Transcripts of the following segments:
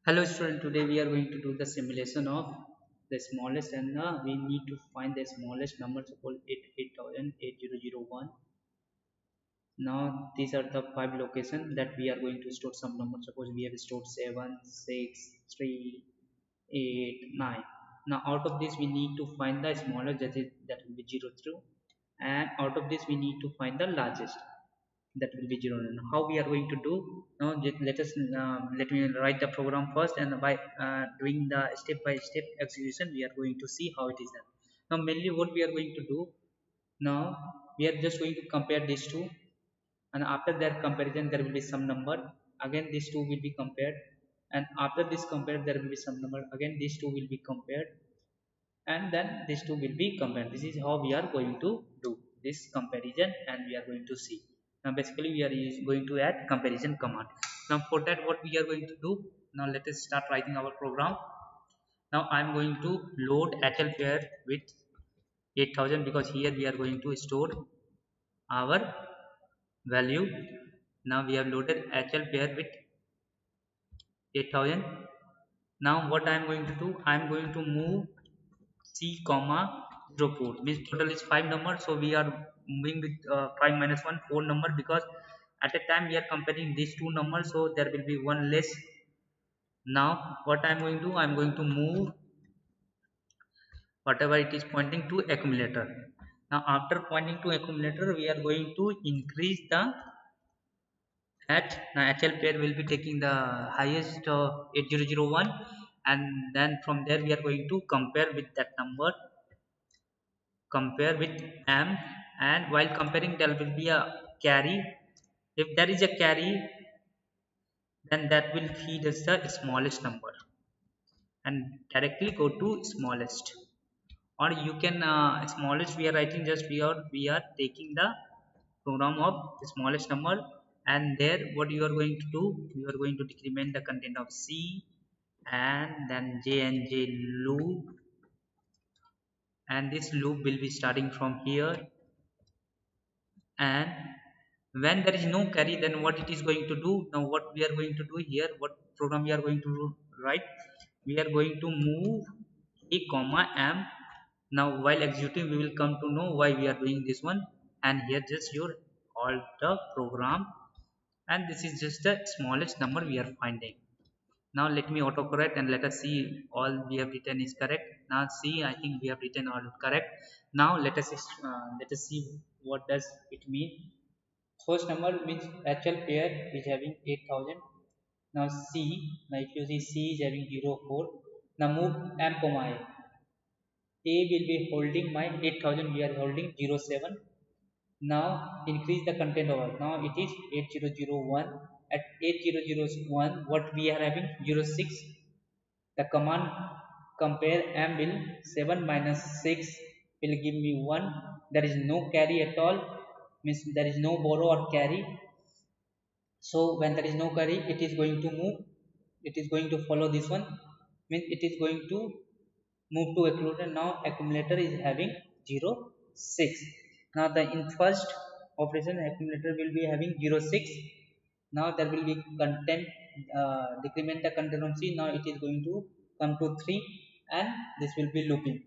Hello student, today we are going to do the simulation of the smallest and we need to find the smallest number, suppose 8001. Now these are the five locations that we are going to store some number. Suppose we have stored 7, 6, 3, 8, 9. Now out of this we need to find the smallest, that will be 0 through, and out of this we need to find the largest, that will be 0. And how we are going to do now, let me write the program first, and by doing the step by step execution we are going to see how it is done. Now mainly what we are going to do now, we are just going to compare these two, and after that comparison there will be some number, again these two will be compared, and after this compare there will be some number, again these two will be compared, and then these two will be compared. This is how we are going to do this comparison, and we are going to see. Now basically we are going to add comparison command. Now for that what we are going to do, now let us start writing our program. Now I am going to load HL pair with 8000, because here we are going to store our value. Now we have loaded HL pair with 8000. Now what I am going to do, I am going to move C comma 04, means total is 5 numbers, so we are moving with 5 minus 1 4 number, because at a time we are comparing these two numbers, so there will be one less. Now what I am going to do, I am going to move whatever it is pointing to accumulator. Now after pointing to accumulator we are going to increase the at now HL pair will be taking the highest 8001, and then from there we are going to compare with that number, compare with m, and while comparing there will be a carry. If there is a carry, then that will feed us the smallest number and directly go to smallest. Or you can smallest we are writing, just we are taking the program of the smallest number, and there what you are going to do, you are going to decrement the content of C, and then J and J loop, and this loop will be starting from here. And when there is no carry, then what it is going to do, now what we are going to do here, what program we are going to write, we are going to move a comma m. Now while executing we will come to know why we are doing this one, and here just your alt the program, and this is just the smallest number we are finding. Now let me autocorrect and let us see all we have written is correct. Now see, I think we have written all correct. Now let us see what does it mean. First number means actual pair is having 8000. Now C, now if you see C is having 04. Now move M comma A. A will be holding my 8000, we are holding 07. Now increase the content over. Now it is 8001. At 8001, what we are having 06. The command compare M will 7 minus 6 will give me 1. There is no carry at all, means there is no borrow or carry. So when there is no carry, it is going to move, it is going to follow this one, means it is going to move to accumulator. Now accumulator is having 0 6. Now the in first operation accumulator will be having 0 6. Now there will be content, decrement the content on C. Now it is going to come to 3, and this will be looping.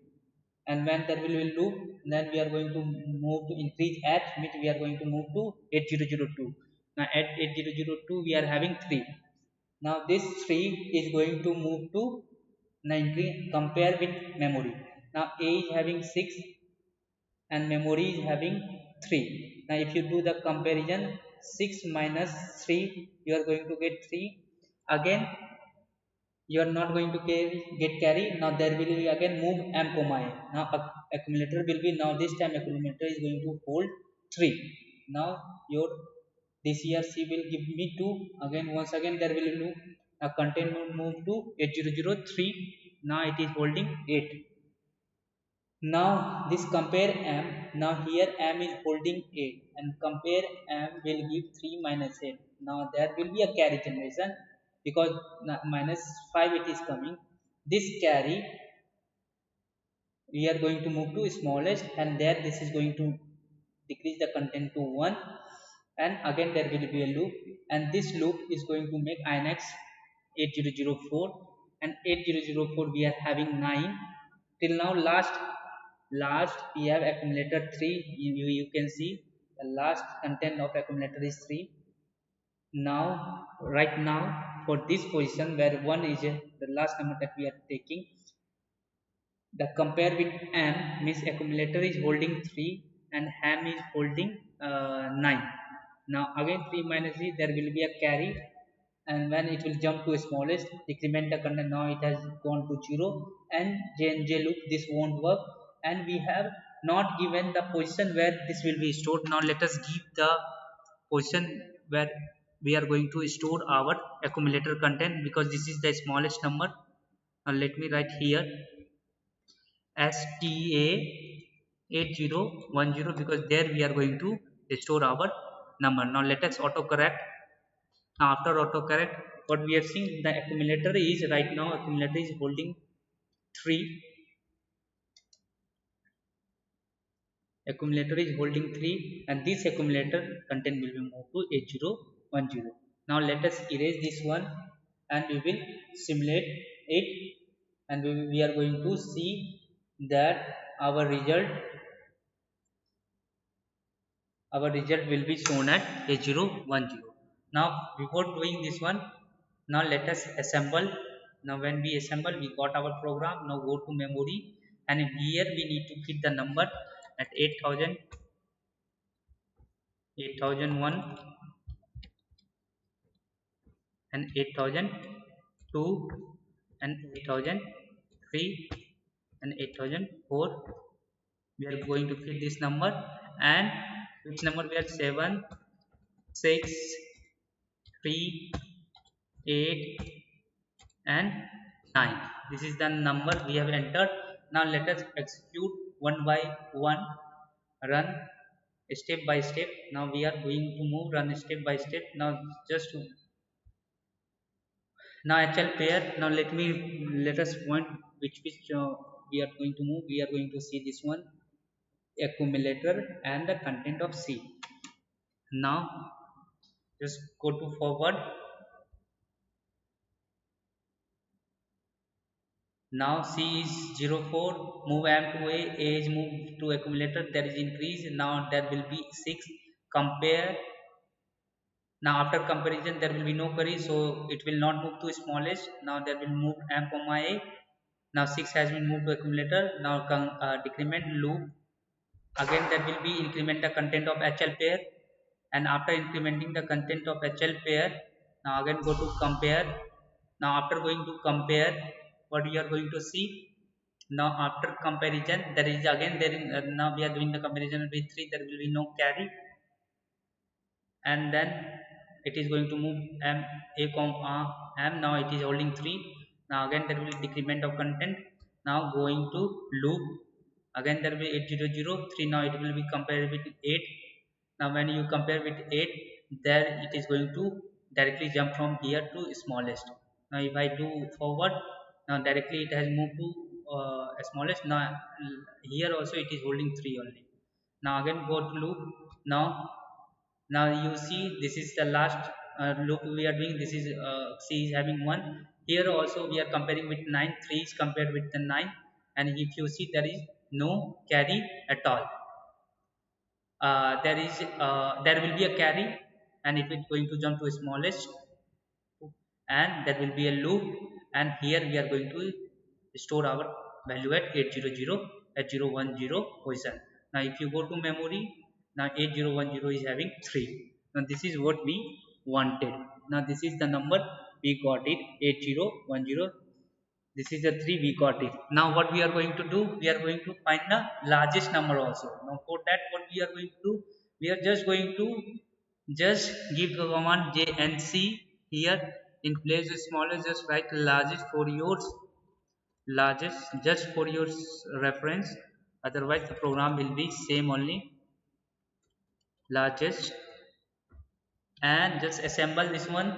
And when there will be loop, then we are going to move to increase at, which we are going to move to 8002. Now at 8002 we are having 3. Now this 3 is going to move to 90, compare with memory. Now A is having 6 and memory is having 3. Now if you do the comparison, 6 minus 3, you are going to get 3. Again you are not going to get carry. Now there will be again move M comma A. Now accumulator will be, now this time accumulator is going to hold 3. Now your this here C will give me 2. Again once again there will be loop. Now content will move to 8003. Now it is holding 8. Now this compare M. Now here M is holding 8, and compare M will give 3 minus 8. Now there will be a carry generation, because minus 5 it is coming. This carry we are going to move to smallest, and there this is going to decrease the content to 1, and again there will be a loop, and this loop is going to make INX 8004, and 8004 we are having 9 till now. Last we have accumulator 3. You can see the last content of accumulator is 3. Now right now for this position where 1 is the last number that we are taking, the compare with m means accumulator is holding 3 and ham is holding 9. Now again 3 minus 3 there will be a carry, and when it will jump to smallest decrement the content. Now it has gone to 0 and J loop this won't work, and we have not given the position where this will be stored. Now let us give the position where we are going to store our accumulator content, because this is the smallest number. Now let me write here STA 8010, because there we are going to store our number. Now let us autocorrect. Now after autocorrect, what we have seen, the accumulator is right now accumulator is holding 3. Accumulator is holding 3 and this accumulator content will be moved to 8010. Now let us erase this one and we will simulate it, and we are going to see that our result will be shown at 8010. Now before doing this one, now let us assemble. Now when we assemble, we got our program. Now go to memory, and here we need to fit the number at 8000, 8001 and 8002 and 8003 and 8004. We are going to fit this number, and which number we are 7 6 3 8 and 9. This is the number we have entered. Now let us execute one by one, run step by step. Now we are going to move run step by step. Now just now HL pair. Now let us point which we are going to move. We are going to see this one, accumulator and the content of C. Now just go to forward. Now C is 04, move M to A is moved to accumulator, there is increase. Now there will be 6, compare. Now after comparison there will be no query, so it will not move to smallest. Now there will move M comma A. Now 6 has been moved to accumulator. Now decrement loop. Again there will be increment the content of HL pair, and after incrementing the content of HL pair, now again go to compare. Now after going to compare, what we are going to see, now after comparison there is again now we are doing the comparison with 3, there will be no carry, and then it is going to move m a comma m. Now it is holding 3. Now again there will be decrement of content. Now going to loop, again there will be 8003. Now it will be compared with 8. Now when you compare with 8, there it is going to directly jump from here to smallest. Now if I do forward, now directly it has moved to smallest. Now here also it is holding 3 only. Now again go to loop. Now you see this is the last loop we are doing. This is C is having 1. Here also we are comparing with 9. 3 is compared with the 9, and if you see there is no carry at all. There will be a carry, and it is going to jump to smallest, and there will be a loop, and here we are going to store our value at 800 at 010 position. Now if you go to memory, now 8010 is having 3. Now this is what we wanted. Now this is the number we got it, 8010. This is the 3 we got it. Now what we are going to do, we are going to find the largest number also. Now for that what we are going to do, we are just going to give the command jnc. Here in place of smallest, just write largest for yours, largest just for your reference, otherwise the program will be same only, largest, and just assemble this one,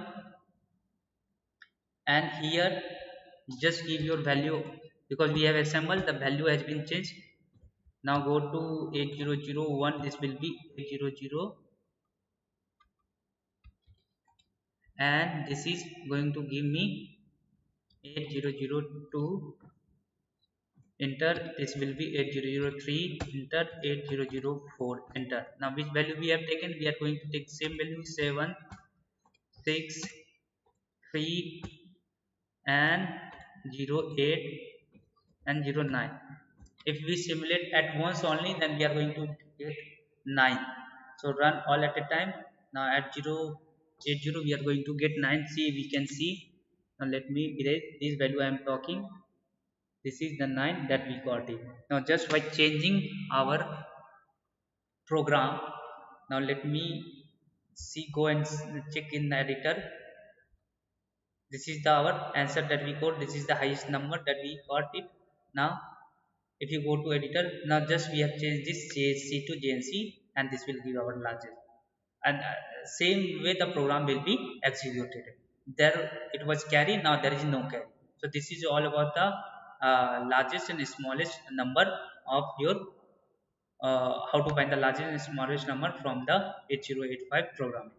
and here just give your value, because we have assembled the value has been changed. Now go to 8001, this will be 8001, and this is going to give me 8002. Enter. This will be 8003. Enter. 8004. Enter. Now which value we have taken? We are going to take same value, 7 6 3 and 08 and 09. If we simulate at once only, then we are going to get 9. So run all at a time. Now at 080 we are going to get 9. See, we can see. Now let me erase this value I am talking. This is the 9 that we got it. Now just by changing our program, now let me see, go and check in the editor. This is the our answer that we got. This is the highest number that we got it. Now if you go to editor, now just we have changed this CSC to JNC, and this will give our largest, and same way the program will be executed. There it was carry, now there is no carry. So this is all about the largest and smallest number of your how to find the largest and smallest number from the 8085 program.